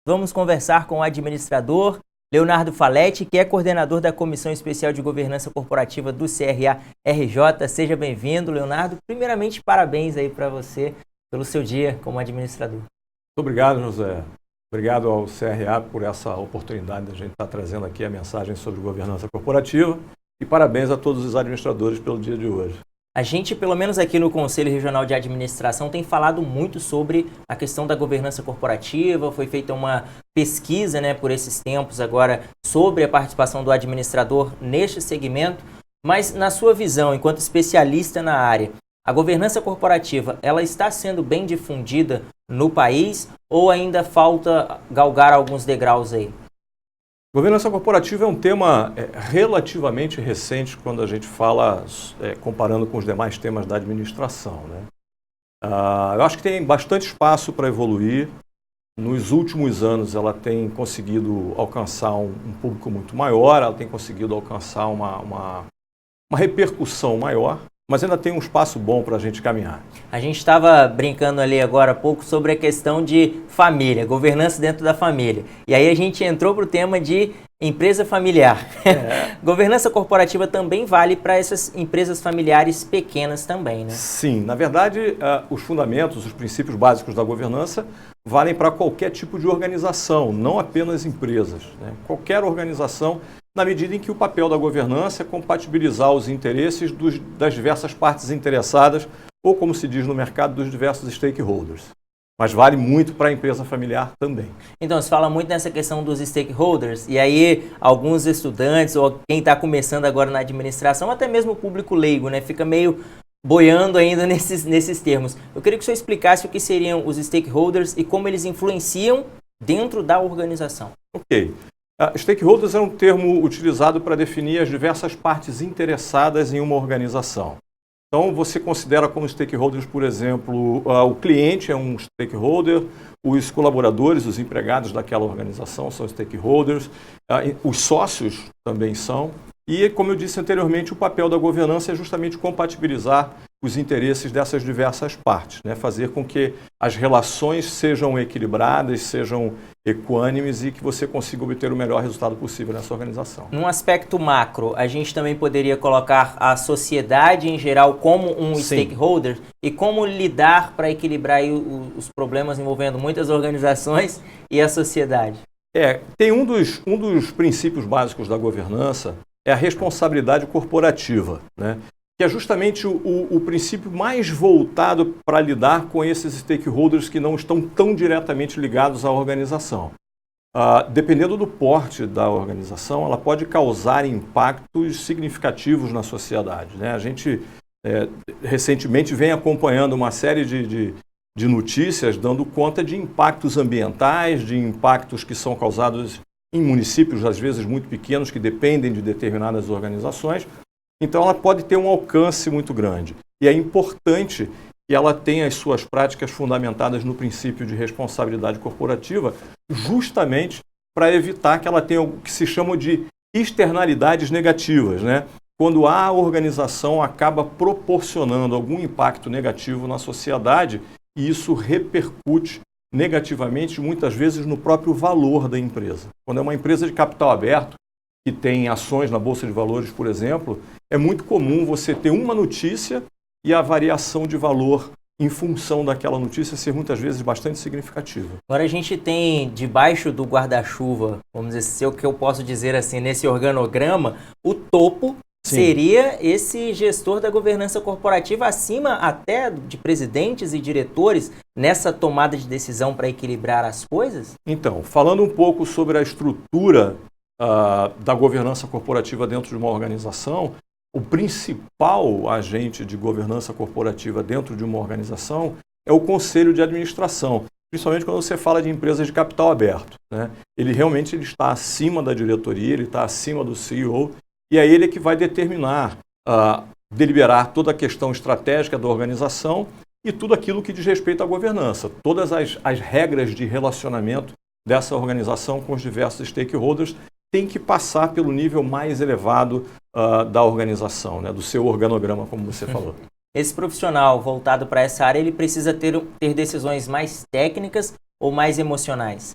vamos conversar com o administrador Leonardo Faletti, que é coordenador da Comissão Especial de Governança Corporativa do CRA-RJ. Seja bem-vindo, Leonardo. Primeiramente, parabéns aí para você pelo seu dia como administrador. Muito obrigado, José. Obrigado ao CRA por essa oportunidade de a gente estar trazendo aqui a mensagem sobre governança corporativa e parabéns a todos os administradores pelo dia de hoje. A gente, pelo menos aqui no Conselho Regional de Administração, tem falado muito sobre a questão da governança corporativa. Foi feita uma pesquisa, por esses tempos agora sobre a participação do administrador neste segmento. Mas, na sua visão, enquanto especialista na área, a governança corporativa, ela está sendo bem difundida no país ou ainda falta galgar alguns degraus aí? Governança corporativa é um tema relativamente recente quando a gente fala, comparando com os demais temas da administração, eu acho que tem bastante espaço para evoluir. Nos últimos anos ela tem conseguido alcançar um público muito maior, ela tem conseguido alcançar uma repercussão maior, mas ainda tem um espaço bom para a gente caminhar. A gente estava brincando ali agora há pouco sobre a questão de família, governança dentro da família. E aí a gente entrou para o tema de empresa familiar. Governança corporativa também vale para essas empresas familiares pequenas também, né? Sim, na verdade, os fundamentos, os princípios básicos da governança valem para qualquer tipo de organização, não apenas empresas, Qualquer organização, na medida em que o papel da governança é compatibilizar os interesses das diversas partes interessadas, ou como se diz no mercado, dos diversos stakeholders. Mas vale muito para a empresa familiar também. Então, se fala muito nessa questão dos stakeholders, e aí alguns estudantes, ou quem está começando agora na administração, até mesmo o público leigo, fica meio boiando ainda nesses termos. Eu queria que o senhor explicasse o que seriam os stakeholders e como eles influenciam dentro da organização. Ok. Stakeholders é um termo utilizado para definir as diversas partes interessadas em uma organização. Então, você considera como stakeholders, por exemplo, o cliente é um stakeholder, os colaboradores, os empregados daquela organização são stakeholders, os sócios também são. E, como eu disse anteriormente, o papel da governança é justamente compatibilizar os interesses dessas diversas partes, fazer com que as relações sejam equilibradas, sejam equânimes e que você consiga obter o melhor resultado possível nessa organização. Num aspecto macro, a gente também poderia colocar a sociedade em geral como um stakeholder e como lidar para equilibrar aí os problemas envolvendo muitas organizações e a sociedade. Tem um dos princípios básicos da governança é a responsabilidade corporativa, que é justamente o princípio mais voltado para lidar com esses stakeholders que não estão tão diretamente ligados à organização. Dependendo do porte da organização, ela pode causar impactos significativos na sociedade. A gente recentemente vem acompanhando uma série de notícias dando conta de impactos ambientais, de impactos que são causados em municípios, às vezes muito pequenos, que dependem de determinadas organizações. Então, ela pode ter um alcance muito grande. E é importante que ela tenha as suas práticas fundamentadas no princípio de responsabilidade corporativa, justamente para evitar que ela tenha o que se chama de externalidades negativas, Quando a organização acaba proporcionando algum impacto negativo na sociedade, e isso repercute negativamente, muitas vezes, no próprio valor da empresa. Quando é uma empresa de capital aberto, que tem ações na Bolsa de Valores, por exemplo, é muito comum você ter uma notícia e a variação de valor em função daquela notícia ser muitas vezes bastante significativa. Agora a gente tem debaixo do guarda-chuva, vamos dizer, se é o que eu posso dizer assim, nesse organograma, o topo seria esse gestor da governança corporativa acima até de presidentes e diretores nessa tomada de decisão para equilibrar as coisas? Então, falando um pouco sobre a estrutura da governança corporativa dentro de uma organização, o principal agente de governança corporativa dentro de uma organização é o conselho de administração, principalmente quando você fala de empresas de capital aberto. Ele realmente está acima da diretoria, ele está acima do CEO, e é ele que vai determinar, deliberar toda a questão estratégica da organização e tudo aquilo que diz respeito à governança, todas as regras de relacionamento dessa organização com os diversos stakeholders tem que passar pelo nível mais elevado da organização, do seu organograma, como você falou. Esse profissional voltado para essa área, ele precisa ter decisões mais técnicas ou mais emocionais?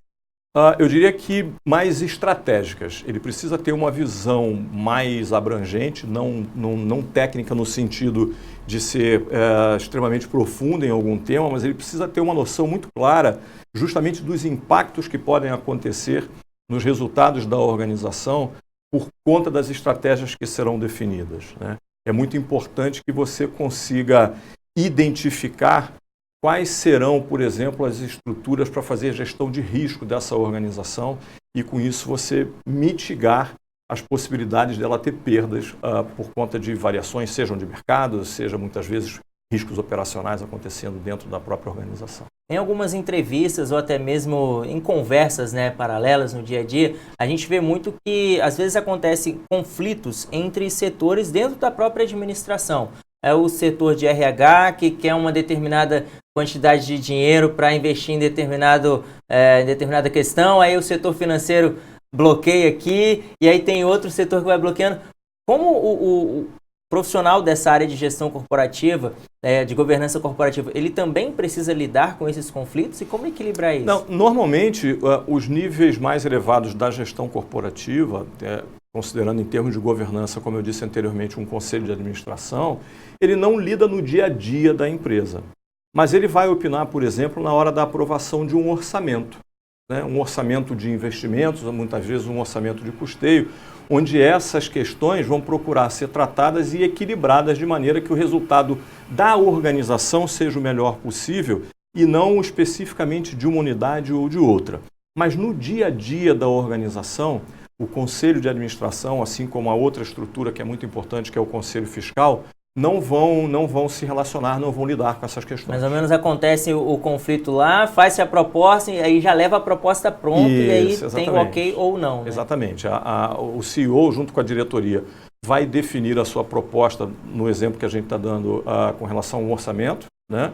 Eu diria que mais estratégicas. Ele precisa ter uma visão mais abrangente, não técnica no sentido de ser extremamente profundo em algum tema, mas ele precisa ter uma noção muito clara justamente dos impactos que podem acontecer nos resultados da organização por conta das estratégias que serão definidas, né? É muito importante que você consiga identificar quais serão, por exemplo, as estruturas para fazer gestão de risco dessa organização e, com isso, você mitigar as possibilidades dela ter perdas por conta de variações, sejam de mercado, seja muitas vezes riscos operacionais acontecendo dentro da própria organização. Em algumas entrevistas ou até mesmo em conversas, né, paralelas no dia a dia, a gente vê muito que às vezes acontecem conflitos entre setores dentro da própria administração. É o setor de RH que quer uma determinada quantidade de dinheiro para investir em determinada questão, aí o setor financeiro bloqueia aqui e aí tem outro setor que vai bloqueando. Como o profissional dessa área de gestão corporativa, de governança corporativa, ele também precisa lidar com esses conflitos e como equilibrar isso? Não, normalmente, os níveis mais elevados da gestão corporativa, considerando em termos de governança, como eu disse anteriormente, um conselho de administração, ele não lida no dia a dia da empresa. Mas ele vai opinar, por exemplo, na hora da aprovação de um orçamento, né? Um orçamento de investimentos, muitas vezes um orçamento de custeio, onde essas questões vão procurar ser tratadas e equilibradas de maneira que o resultado da organização seja o melhor possível e não especificamente de uma unidade ou de outra. Mas no dia a dia da organização, o Conselho de Administração, assim como a outra estrutura que é muito importante, que é o Conselho Fiscal, não vão se relacionar, não vão lidar com essas questões. Mais ou menos acontece o conflito lá, faz-se a proposta e aí já leva a proposta pronta e aí tem o ok ou não. Né? Exatamente. O CEO, junto com a diretoria, vai definir a sua proposta, no exemplo que a gente está dando com relação ao orçamento, né?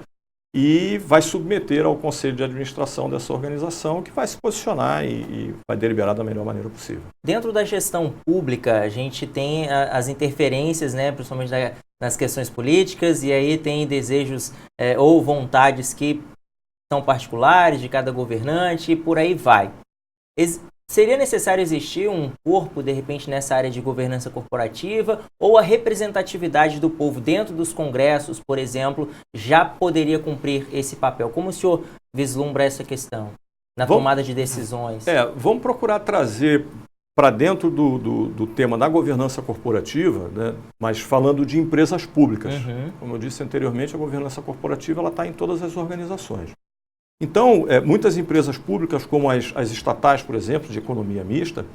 E vai submeter ao Conselho de Administração dessa organização, que vai se posicionar e vai deliberar da melhor maneira possível. Dentro da gestão pública, a gente tem as interferências, né, principalmente nas questões políticas, e aí tem desejos ou vontades que são particulares de cada governante, e por aí vai. Seria necessário existir um corpo, de repente, nessa área de governança corporativa, ou a representatividade do povo dentro dos congressos, por exemplo, já poderia cumprir esse papel? Como o senhor vislumbra essa questão na tomada de decisões? Vamos procurar trazer para dentro do tema da governança corporativa, né, mas falando de empresas públicas. Uhum. Como eu disse anteriormente, a governança corporativa está em todas as organizações. Então, muitas empresas públicas, como as estatais, por exemplo, de economia mista,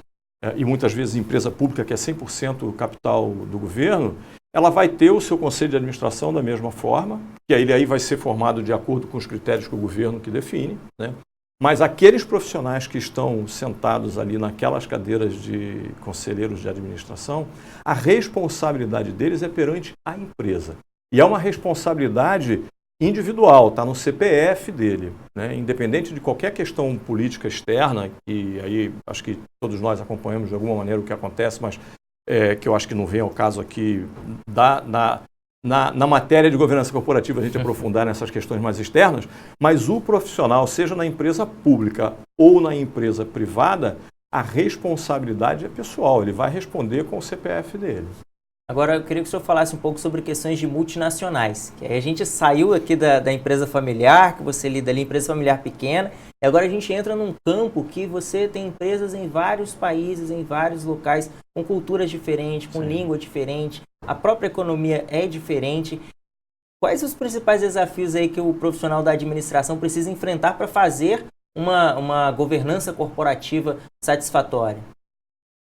e muitas vezes empresa pública que é 100% capital do governo, ela vai ter o seu conselho de administração da mesma forma, que ele aí vai ser formado de acordo com os critérios que o governo que define, né? Mas aqueles profissionais que estão sentados ali naquelas cadeiras de conselheiros de administração, a responsabilidade deles é perante a empresa. E é uma responsabilidade individual, está no CPF dele, né? Independente de qualquer questão política externa, que aí acho que todos nós acompanhamos de alguma maneira o que acontece, mas que eu acho que não vem ao caso aqui na matéria de governança corporativa a gente aprofundar nessas questões mais externas, mas o profissional, seja na empresa pública ou na empresa privada, a responsabilidade é pessoal, ele vai responder com o CPF dele. Agora, eu queria que o senhor falasse um pouco sobre questões de multinacionais. Que aí a gente saiu aqui da empresa familiar, que você lida ali, empresa familiar pequena, e agora a gente entra num campo que você tem empresas em vários países, em vários locais, com culturas diferentes, com língua diferente, a própria economia é diferente. Quais os principais desafios aí que o profissional da administração precisa enfrentar para fazer uma governança corporativa satisfatória?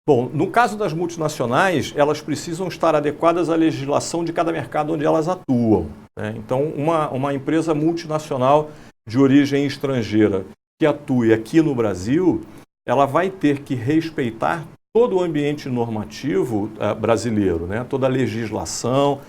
Bom, no caso das multinacionais, elas precisam estar adequadas à legislação de cada mercado onde elas atuam, né? Então, uma empresa multinacional de origem estrangeira que atue aqui no Brasil, ela vai ter que respeitar todo o ambiente normativo brasileiro, né? Toda a legislação.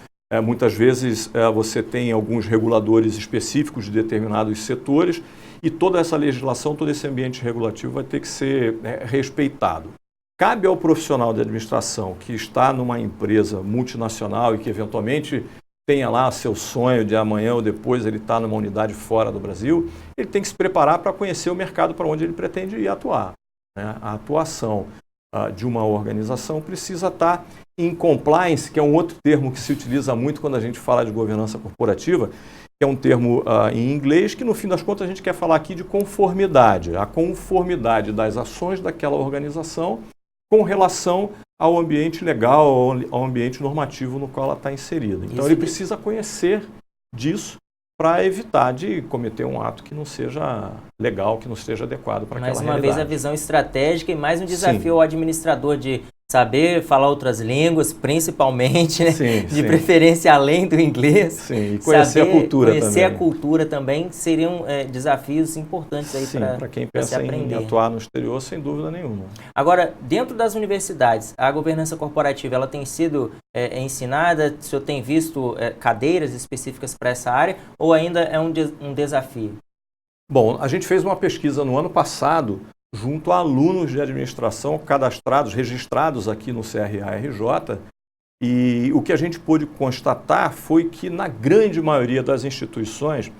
Muitas vezes você tem alguns reguladores específicos de determinados setores e toda essa legislação, todo esse ambiente regulativo vai ter que ser respeitado. Cabe ao profissional de administração que está numa empresa multinacional e que eventualmente tenha lá seu sonho de amanhã ou depois ele estar numa unidade fora do Brasil, ele tem que se preparar para conhecer o mercado para onde ele pretende ir atuar, né? A atuação de uma organização precisa estar em compliance, que é um outro termo que se utiliza muito quando a gente fala de governança corporativa, que é um termo em inglês, que no fim das contas a gente quer falar aqui de conformidade, a conformidade das ações daquela organização com relação ao ambiente legal, ao ambiente normativo no qual ela está inserida. Então ele precisa conhecer disso para evitar de cometer um ato que não seja legal, que não seja adequado para aquela realidade. Mais uma vez a visão estratégica e mais um desafio ao administrador de saber falar outras línguas, principalmente, né? De preferência além do inglês. Sim, e conhecer a cultura também. Conhecer a cultura também seriam desafios importantes aí para quem pensa em atuar no exterior, sem dúvida nenhuma. Agora, dentro das universidades, a governança corporativa ela tem sido ensinada? O senhor tem visto cadeiras específicas para essa área ou ainda é um desafio? Bom, a gente fez uma pesquisa no ano passado junto a alunos de administração cadastrados, registrados aqui no CRA-RJ, e o que a gente pôde constatar foi que, na grande maioria das instituições,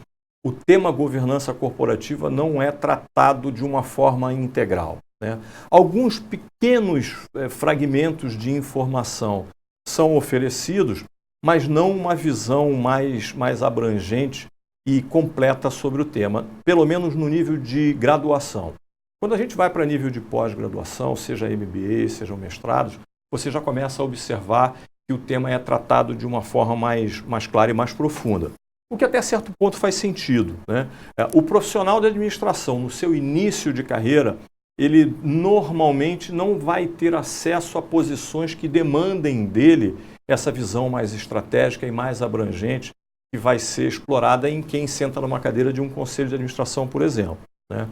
o tema governança corporativa não é tratado de uma forma integral, né? Alguns pequenos fragmentos de informação são oferecidos, mas não uma visão mais abrangente e completa sobre o tema, pelo menos no nível de graduação. Quando a gente vai para nível de pós-graduação, seja MBA, sejam mestrados, você já começa a observar que o tema é tratado de uma forma mais clara e mais profunda. O que até certo ponto faz sentido, né? O profissional de administração, no seu início de carreira, ele normalmente não vai ter acesso a posições que demandem dele essa visão mais estratégica e mais abrangente que vai ser explorada em quem senta numa cadeira de um conselho de administração, por exemplo, né?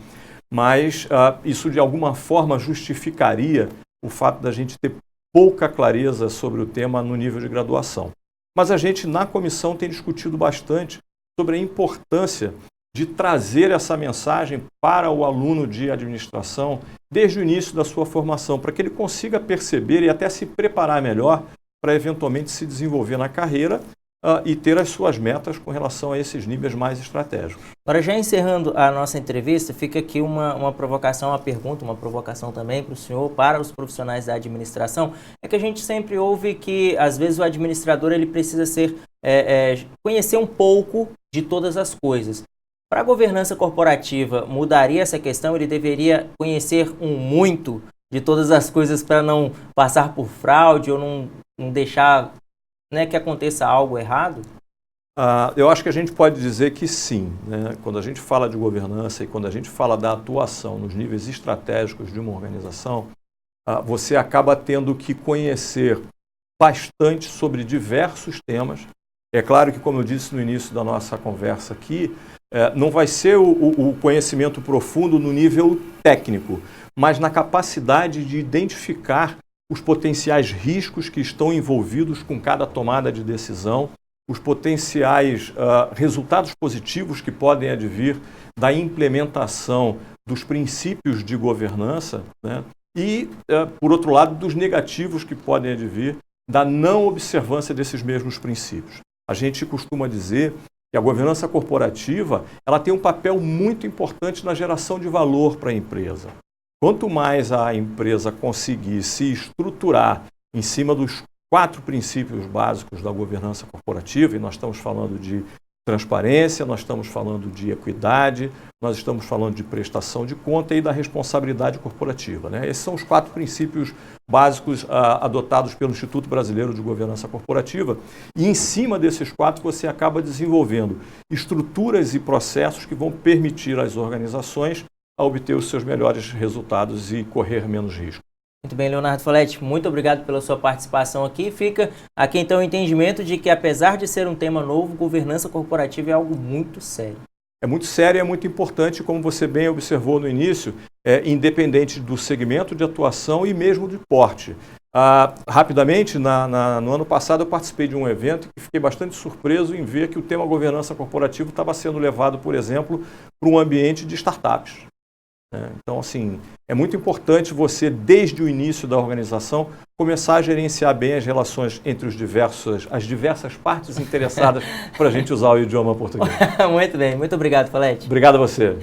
Mas isso de alguma forma justificaria o fato da gente ter pouca clareza sobre o tema no nível de graduação. Mas a gente, na comissão, tem discutido bastante sobre a importância de trazer essa mensagem para o aluno de administração desde o início da sua formação, para que ele consiga perceber e até se preparar melhor para eventualmente se desenvolver na carreira e ter as suas metas com relação a esses níveis mais estratégicos. Agora, já encerrando a nossa entrevista, fica aqui uma provocação, uma pergunta, uma provocação também para o senhor, para os profissionais da administração. É que a gente sempre ouve que, às vezes, o administrador ele precisa conhecer um pouco de todas as coisas. Para a governança corporativa, mudaria essa questão? Ele deveria conhecer muito de todas as coisas para não passar por fraude ou não deixar que aconteça algo errado? Eu acho que a gente pode dizer que sim, né? Quando a gente fala de governança e quando a gente fala da atuação nos níveis estratégicos de uma organização, você acaba tendo que conhecer bastante sobre diversos temas. É claro que, como eu disse no início da nossa conversa aqui, não vai ser o conhecimento profundo no nível técnico, mas na capacidade de identificar os potenciais riscos que estão envolvidos com cada tomada de decisão, os potenciais resultados positivos que podem advir da implementação dos princípios de governança, né? E, por outro lado, dos negativos que podem advir da não observância desses mesmos princípios. A gente costuma dizer que a governança corporativa ela tem um papel muito importante na geração de valor para a empresa. Quanto mais a empresa conseguir se estruturar em cima dos 4 princípios básicos da governança corporativa, e nós estamos falando de transparência, nós estamos falando de equidade, nós estamos falando de prestação de conta e da responsabilidade corporativa, né? Esses são os 4 princípios básicos adotados pelo Instituto Brasileiro de Governança Corporativa, e em cima desses 4 você acaba desenvolvendo estruturas e processos que vão permitir às organizações a obter os seus melhores resultados e correr menos risco. Muito bem, Leonardo Folletti, muito obrigado pela sua participação aqui. Fica aqui então o entendimento de que, apesar de ser um tema novo, governança corporativa é algo muito sério. É muito sério e é muito importante, como você bem observou no início, independente do segmento de atuação e mesmo de porte. Rapidamente, no ano passado eu participei de um evento e fiquei bastante surpreso em ver que o tema governança corporativa estava sendo levado, por exemplo, para um ambiente de startups. né? Então, assim, é muito importante você, desde o início da organização, começar a gerenciar bem as relações entre as diversas partes interessadas para a gente usar o idioma português. Muito bem, muito obrigado, Foletti. Obrigado a você.